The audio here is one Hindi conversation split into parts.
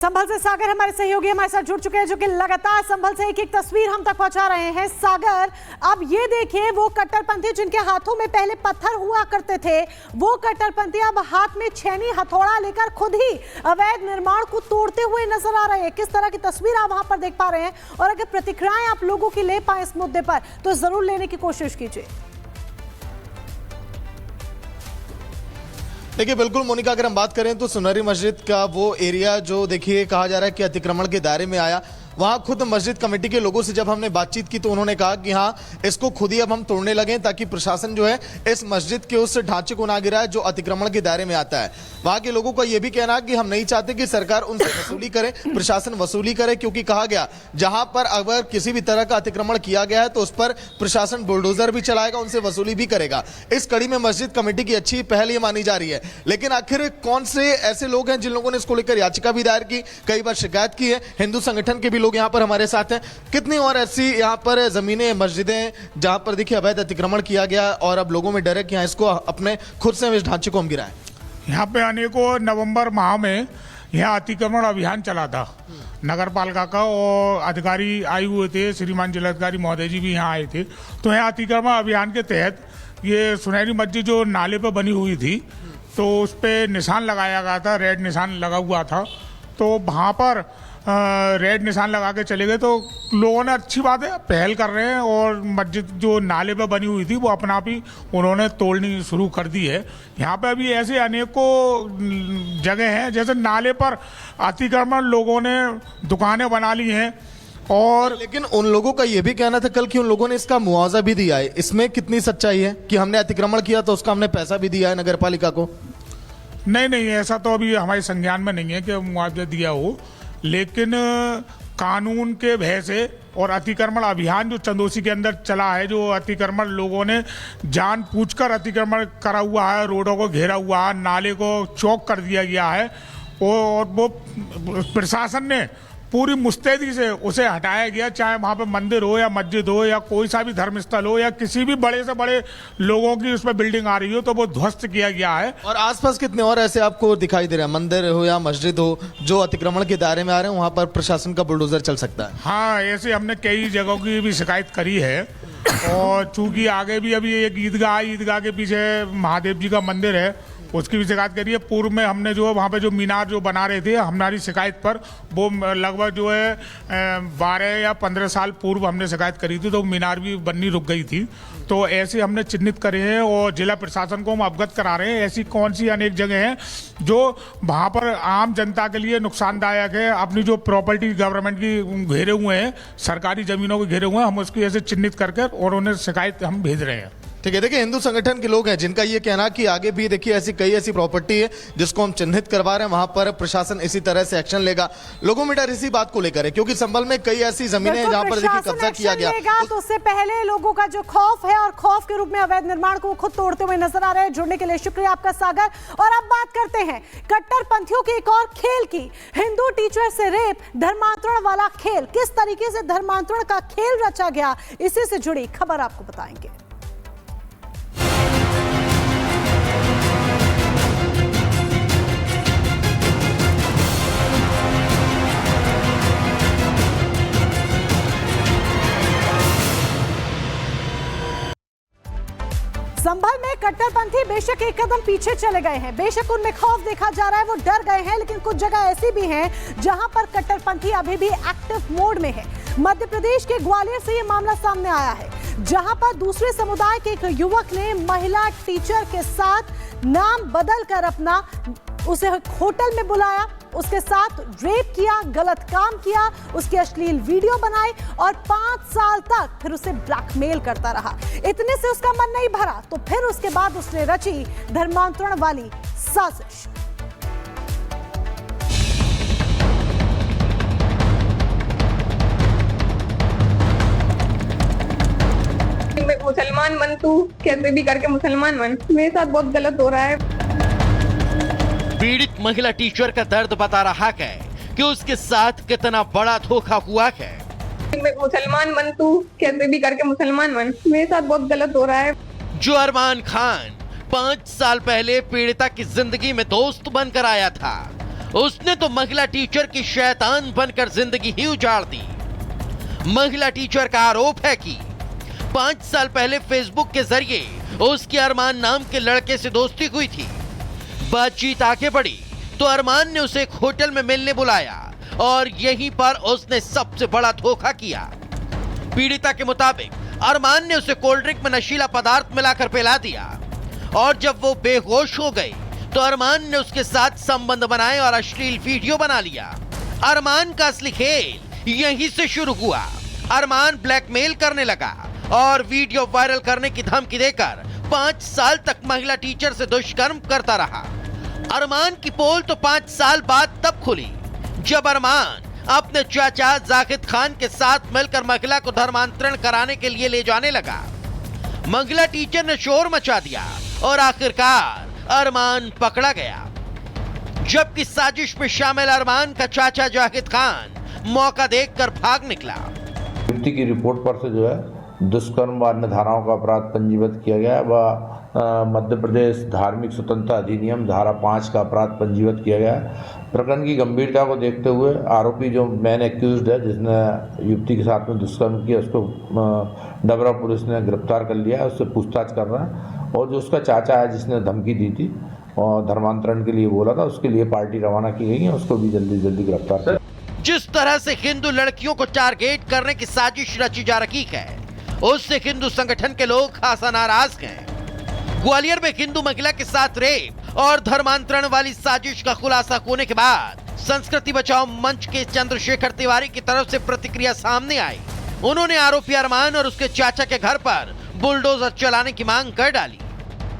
संभल से सागर हमारे सहयोगी हमारे साथ जुड़ चुके हैं, जो कि लगातार संभल से एक तस्वीर हम तक पहुंचा रहे हैं। सागर, अब ये देखिए, वो कट्टरपंथी जिनके हाथों में पहले पत्थर हुआ करते थे, वो कट्टरपंथी अब हाथ में छेनी हथौड़ा लेकर खुद ही अवैध निर्माण को तोड़ते हुए नजर आ रहे हैं। किस तरह की तस्वीर आप वहां पर देख पा रहे हैं, और अगर प्रतिक्रियाएं आप लोगों की ले पाए इस मुद्दे पर तो जरूर लेने की कोशिश कीजिए। देखिए बिल्कुल मोनिका, अगर हम बात करें तो सुनहरी मस्जिद का वो एरिया जो देखिए कहा जा रहा है कि अतिक्रमण के दायरे में आया, वहां खुद मस्जिद कमेटी के लोगों से जब हमने बातचीत की तो उन्होंने कहा कि हाँ, इसको खुद ही अब हम तोड़ने लगे ताकि प्रशासन जो है इस मस्जिद के उस ढांचे को ना गिराए जो अतिक्रमण के दायरे में आता है। वहां के लोगों का यह भी कहना है कि हम नहीं चाहते कि सरकार उनसे वसूली करे, प्रशासन वसूली करे, क्योंकि कहा गया जहां पर अगर किसी भी तरह का अतिक्रमण किया गया है तो उस पर प्रशासन बुलडोजर भी चलाएगा, उनसे वसूली भी करेगा। इस कड़ी में मस्जिद कमेटी की अच्छी पहल ये मानी जा रही है। लेकिन आखिर कौन से ऐसे लोग हैं जिन लोगों ने इसको लेकर याचिका भी दायर की, कई बार शिकायत की है, हिंदू संगठन के भी लोग यहाँ पर हमारे साथ हैं। कितनी और ऐसी यहाँ पर जमीनें, मस्जिदें जहां पर देखिए अवैध अतिक्रमण किया गया और अब लोगों में डर है कि यहाँ इसको अपने खुद से इस ढांचे को हम गिराएं। यहाँ पे अनेकों नवंबर माह में यहाँ अतिक्रमण अभियान चला था नगर पालिका का, और अधिकारी आए हुए थे, श्रीमान जिलाधिकारी महोदय जी भी यहाँ आए थे। तो यहाँ अतिक्रमण अभियान के तहत ये सुनहरी मस्जिद जो नाले पर बनी हुई थी तो उस पर निशान लगाया गया था, रेड निशान लगा हुआ था। तो वहाँ पर रेड निशान लगा के चले गए। तो लोगों ने, अच्छी बात है, पहल कर रहे हैं, और मस्जिद जो नाले पे बनी हुई थी वो अपना आप ही उन्होंने तोड़नी शुरू कर दी है। यहाँ पे अभी ऐसे अनेकों जगह हैं, जैसे नाले पर अतिक्रमण लोगों ने दुकानें बना ली हैं। और लेकिन उन लोगों का यह भी कहना था कल कि उन लोगों ने इसका मुआवजा भी दिया है। इसमें कितनी सच्चाई है कि हमने अतिक्रमण किया तो उसका हमने पैसा भी दिया है नगर पालिका को? नहीं, ऐसा तो अभी हमारे संज्ञान में नहीं है कि मुआवजा दिया हो, लेकिन कानून के भय से और अतिक्रमण अभियान जो चंदोसी के अंदर चला है, जो अतिक्रमण लोगों ने जानबूझकर अतिक्रमण करा हुआ है, रोडों को घेरा हुआ है, नाले को चौक कर दिया गया है, और वो प्रशासन ने पूरी मुस्तैदी से उसे हटाया गया। चाहे वहाँ पे मंदिर हो या मस्जिद हो या कोई सा भी धर्मस्थल हो या किसी भी बड़े से बड़े लोगों की उसमें बिल्डिंग आ रही हो तो वो ध्वस्त किया गया है। और आसपास कितने और ऐसे आपको दिखाई दे रहे हैं, मंदिर हो या मस्जिद हो, जो अतिक्रमण के दायरे में आ रहे हैं, वहाँ पर प्रशासन का बुलडोजर चल सकता है? हाँ, ऐसे हमने कई जगहों की भी शिकायत करी है। और चूंकि आगे भी अभी एक ईदगाह के पीछे महादेव जी का मंदिर है, उसकी भी शिकायत करी है। पूर्व में हमने जो वहाँ पे जो मीनार जो बना रहे थे, हमारी शिकायत पर वो लगभग जो है 12 या 15 साल पूर्व हमने शिकायत करी थी, तो मीनार भी बननी रुक गई थी। तो ऐसे हमने चिन्हित करे हैं और जिला प्रशासन को हम अवगत करा रहे हैं। ऐसी कौन सी अनेक जगह हैं जो वहाँ पर आम जनता के लिए नुकसानदायक है, अपनी जो प्रॉपर्टी गवर्नमेंट की घेरे हुए हैं, सरकारी जमीनों को घेरे हुए हैं, हम उसकी ऐसे चिन्हित करके और उन्हें शिकायत हम भेज रहे हैं। ठीक है, देखिए हिंदू संगठन के लोग हैं जिनका ये कहना कि आगे भी देखिए कई ऐसी प्रॉपर्टी है जिसको हम चिन्हित करवा रहे हैं, वहां पर प्रशासन इसी तरह से एक्शन लेगा। लोगों में डर इसी बात को लेकर है क्योंकि संभल में कई ऐसी जमीनें हैं जहां पर देखिए कब्जा किया गया। तो उससे पहले लोगों का जो खौफ है, और खौफ के रूप में अवैध निर्माण को खुद तोड़ते हुए नजर आ रहे हैं। जुड़ने के लिए शुक्रिया आपका सागर। और अब बात करते हैं कट्टरपंथियों के एक और खेल की। हिंदू टीचर से रेप, धर्मांतरण वाला खेल, किस तरीके से धर्मांतरण का खेल रचा गया, इसी से जुड़ी खबर आपको बताएंगे। संभल में कट्टरपंथी बेशक एक कदम पीछे चले गए हैं, बेशक उनमें खौफ देखा जा रहा है, वो डर गए हैं, लेकिन कुछ जगह ऐसी भी हैं जहां पर कट्टरपंथी अभी भी एक्टिव मोड में है। मध्य प्रदेश के ग्वालियर से ये मामला सामने आया है, जहां पर दूसरे समुदाय के एक युवक ने महिला टीचर के साथ नाम बदलकर उसे होटल में बुलाया, उसके साथ रेप किया, गलत काम किया, उसकी अश्लील वीडियो बनाई और 5 साल तक फिर उसे ब्लैकमेल करता रहा। इतने से उसका मन नहीं भरा तो फिर उसके बाद उसने रची धर्मांतरण वाली साजिश। मुसलमान बन, तू कैसे भी करके मुसलमान बन, मेरे साथ बहुत गलत हो रहा है। पीड़ित महिला टीचर का दर्द बता रहा है कि उसके साथ कितना बड़ा धोखा हुआ है। मुसलमान बन, तू कैसे भी करके मुसलमान बन, मेरे साथ बहुत गलत हो रहा है। जो अरमान खान 5 साल पहले पीड़िता की जिंदगी में दोस्त बनकर आया था, उसने तो महिला टीचर की शैतान बनकर जिंदगी ही उजाड़ दी। महिला टीचर का आरोप है कि 5 साल पहले फेसबुक के जरिए उसकी अरमान नाम के लड़के से दोस्ती हुई थी। बातचीत आगे बढ़ी तो अरमान ने उसे एक होटल में मिलने बुलाया और यहीं पर उसने सबसे बड़ा धोखा किया। पीड़िता के मुताबिक अरमान ने उसे कोल्ड ड्रिंक में नशीला पदार्थ मिलाकर पिला दिया और जब वो बेहोश हो गई तो अरमान ने उसके साथ संबंध बनाए और अश्लील वीडियो बना लिया। अरमान का असली खेल यहीं से शुरू हुआ। अरमान ब्लैकमेल करने लगा और वीडियो वायरल करने की धमकी देकर 5 साल तक महिला टीचर से दुष्कर्म करता रहा। अरमान की पोल तो 5 साल बाद तब खुली जब अरमान अपने चाचा जाकिद खान के साथ मिलकर महिला को धर्मांतरण कराने के लिए ले जाने लगा। महिला टीचर ने शोर मचा दिया और आखिरकार अरमान पकड़ा गया। जबकि साजिश में शामिल अरमान का चाचा जाकिद खान मौका देखकर भाग निकला। युवती की रिपोर्ट पर से जो है दुष्कर्म व अन्य धाराओं का अपराध पंजीबद्ध किया गया व मध्य प्रदेश धार्मिक स्वतंत्रता अधिनियम धारा 5 का अपराध पंजीबद्ध किया गया। प्रकरण की गंभीरता को देखते हुए आरोपी जो मेन एक्यूज्ड है जिसने युवती के साथ में दुष्कर्म किया उसको डबरा पुलिस ने गिरफ्तार कर लिया है, उससे पूछताछ कर रहा है। और जो उसका चाचा है जिसने धमकी दी थी और धर्मांतरण के लिए बोला था उसके लिए पार्टी रवाना की गई है, उसको भी जल्दी जल्दी गिरफ्तार कर। जिस तरह से हिंदू लड़कियों को टारगेट करने की साजिश रची जा रही है उससे हिंदू संगठन के लोग खासा नाराज हैं। ग्वालियर में हिंदू महिला के साथ रेप और धर्मांतरण वाली साजिश का खुलासा होने के बाद संस्कृति बचाओ मंच के चंद्रशेखर तिवारी की तरफ से प्रतिक्रिया सामने आई। उन्होंने आरोपी अरमान और उसके चाचा के घर पर बुलडोजर चलाने की मांग कर डाली।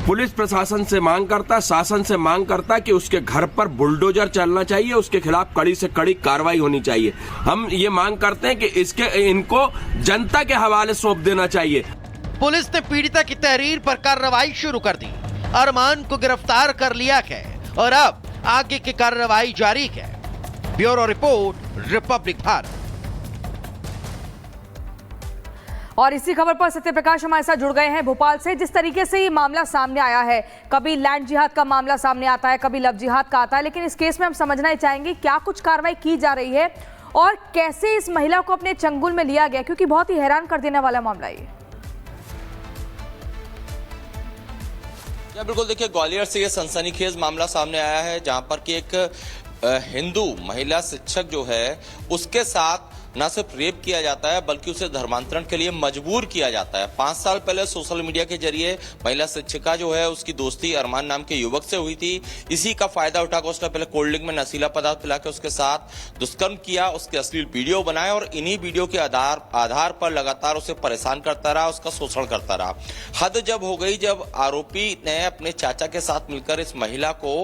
पुलिस प्रशासन से मांग करता, शासन से मांग करता कि उसके घर पर बुलडोजर चलना चाहिए, उसके खिलाफ कड़ी से कड़ी कार्रवाई होनी चाहिए। हम ये मांग करते हैं कि इनको जनता के हवाले सौंप देना चाहिए। पुलिस ने पीड़िता की तहरीर पर कार्रवाई शुरू कर दी। अरमान को गिरफ्तार कर लिया है और अब आगे की कार्रवाई जारी है। Bureau report, Republic Bharat. और इसी खबर पर सत्यप्रकाश हमारे साथ जुड़ गए हैं भोपाल से। जिस तरीके से ये मामला सामने आया है, कभी लैंड जिहाद का मामला सामने आता है, कभी लव जिहाद का आता है, लेकिन इस केस में हम समझना ही चाहेंगे क्या कुछ कार्रवाई की जा रही है और कैसे इस महिला को अपने चंगुल में लिया गया, क्योंकि बहुत ही हैरान कर देने वाला मामला ये। बिल्कुल, देखिए ग्वालियर से ये सनसनीखेज मामला सामने आया है जहां पर कि एक हिंदू महिला शिक्षक जो है उसके साथ न सिर्फ रेप किया जाता है बल्कि उसे धर्मांतरण के लिए मजबूर किया जाता है। 5 साल पहले सोशल मीडिया के जरिए महिला शिक्षिका जो है उसकी दोस्ती अरमान नाम के युवक से हुई थी। इसी का फायदा उठाकर उसने पहले कोल्ड ड्रिंक में नशीला पदार्थ पिलाकर उसके साथ दुष्कर्म किया, उसके अश्लील वीडियो बनाए और इन्हीं वीडियो के आधार पर लगातार उसे परेशान करता रहा, उसका शोषण करता रहा। हद जब हो गई जब आरोपी ने अपने चाचा के साथ मिलकर इस महिला को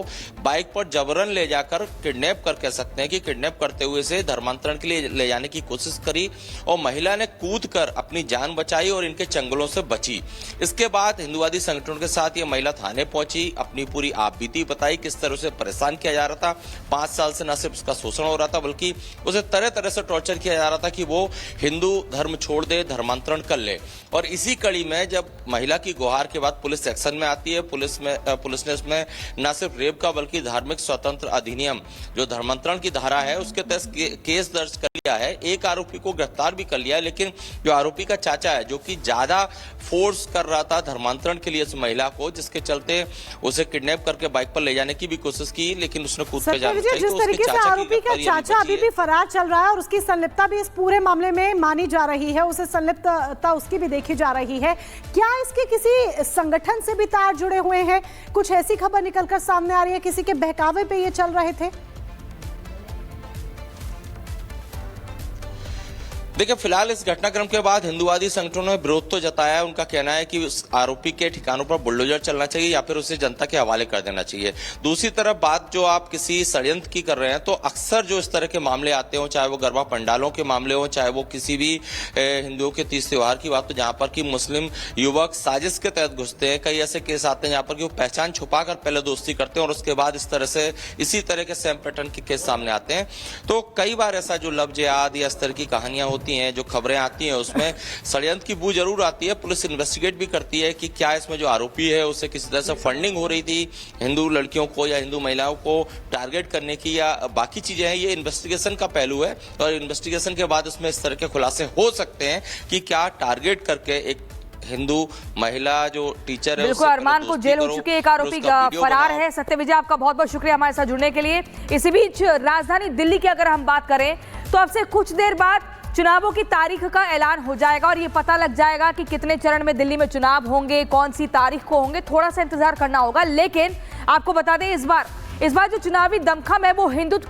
बाइक पर जबरन ले जाकर किडनैप कर, कह सकते हैं कि किडनैप करते हुए से धर्मांतरण के लिए ले जाने की कोशिश करी और महिला ने कूदकर अपनी जान बचाई और इनके चंगुलों से बची। इसके बाद हिंदुवादी संगठनों के साथ ये महिला थाने पहुंची, अपनी पूरी आपबीती बताई, किस तरह से परेशान किया जा रहा था। 5 साल से न सिर्फ उसका शोषण हो रहा था बल्कि उसे तरह तरह से टॉर्चर किया जा रहा था कि वो हिंदू धर्म छोड़ दे, धर्मांतरण कर ले। और इसी कड़ी में जब महिला की गुहार के बाद पुलिस एक्शन में आती है, पुलिस ने इसमें न सिर्फ रेप का बल्कि धार्मिक स्वतंत्र अधिनियम जो धर्मांतरण की धारा है उसके तहत केस दर्ज कर लिया है। एक आरोपी को गिरफ्तार भी कर लिया है, लेकिन जो आरोपी का चाचा है जो कि ज्यादा फोर्स कर रहा था धर्मांतरण के लिए इस महिला को, जिसके चलते उसे किडनैप करके बाइक पर ले जाने की भी कोशिश की लेकिन उसने कूद के जाना चाहिए। जिस तरीके से आरोपी का चाचा अभी भी फरार चल रहा है और उसकी संलिप्तता भी इस पूरे मामले में मानी जा रही है, उसे संलिप्तता उसकी भी देखी जा रही है। क्या इसके किसी संगठन से भी तार जुड़े हुए हैं? कुछ ऐसी खबर निकलकर सामने आ रही है किसी के बहकावे पे ये चल रहे थे? देखिए, फिलहाल इस घटनाक्रम के बाद हिंदुवादी संगठनों ने विरोध तो जताया है। उनका कहना है कि उस आरोपी के ठिकानों पर बुलडोजर चलना चाहिए या फिर उसे जनता के हवाले कर देना चाहिए। दूसरी तरफ बात जो आप किसी षड्यंत्र की कर रहे हैं तो अक्सर जो इस तरह के मामले आते हो, चाहे वो गरबा पंडालों के मामले हो, चाहे वो किसी भी हिंदुओं के तीज त्योहार की बात हो जहां पर कि मुस्लिम युवक साजिश के तहत घुसते हैं। कई ऐसे केस आते हैं जहां पर कि वो पहचान छुपाकर पहले दोस्ती करते हैं और उसके बाद इस तरह से इसी तरह के सेम पैटर्न के केस सामने आते हैं। तो कई बार ऐसा जो लव जिहाद या इस तरह की कहानियां होती होती हैं, जो खबरें आती हैं, उसमें षड्यंत्र की बू जरूर आती है। पुलिस इन्वेस्टिगेट भी करती है कि क्या इसमें जो आरोपी है उससे किसी तरह से फंडिंग हो रही थी हिंदू लड़कियों को या हिंदू महिलाओं को टारगेट करने की, या बाकी चीजें हैं। ये इन्वेस्टिगेशन का पहलू है और इन्वेस्टिगेशन के बाद उसमें इस तरह के खुलासे हो सकते हैं कि क्या टारगेट करके एक हिंदू महिला जो टीचर है, बिल्कुल अरमान को जेल हो चुके एक आरोपी फरार है। सत्य विजय, आपका बहुत बहुत शुक्रिया हमारे साथ जुड़ने के लिए। इसी बीच राजधानी दिल्ली की अगर हम बात करें तो अब से कुछ देर बाद चुनावों की तारीख का ऐलान हो जाएगा और ये पता लग जाएगा कि कितने चरण में दिल्ली में चुनाव होंगे, कौन सी तारीख को होंगे। थोड़ा सा इंतजार करना होगा, लेकिन आपको बता दें इस बार जो चुनावी दमखम है वो हिंदुत्व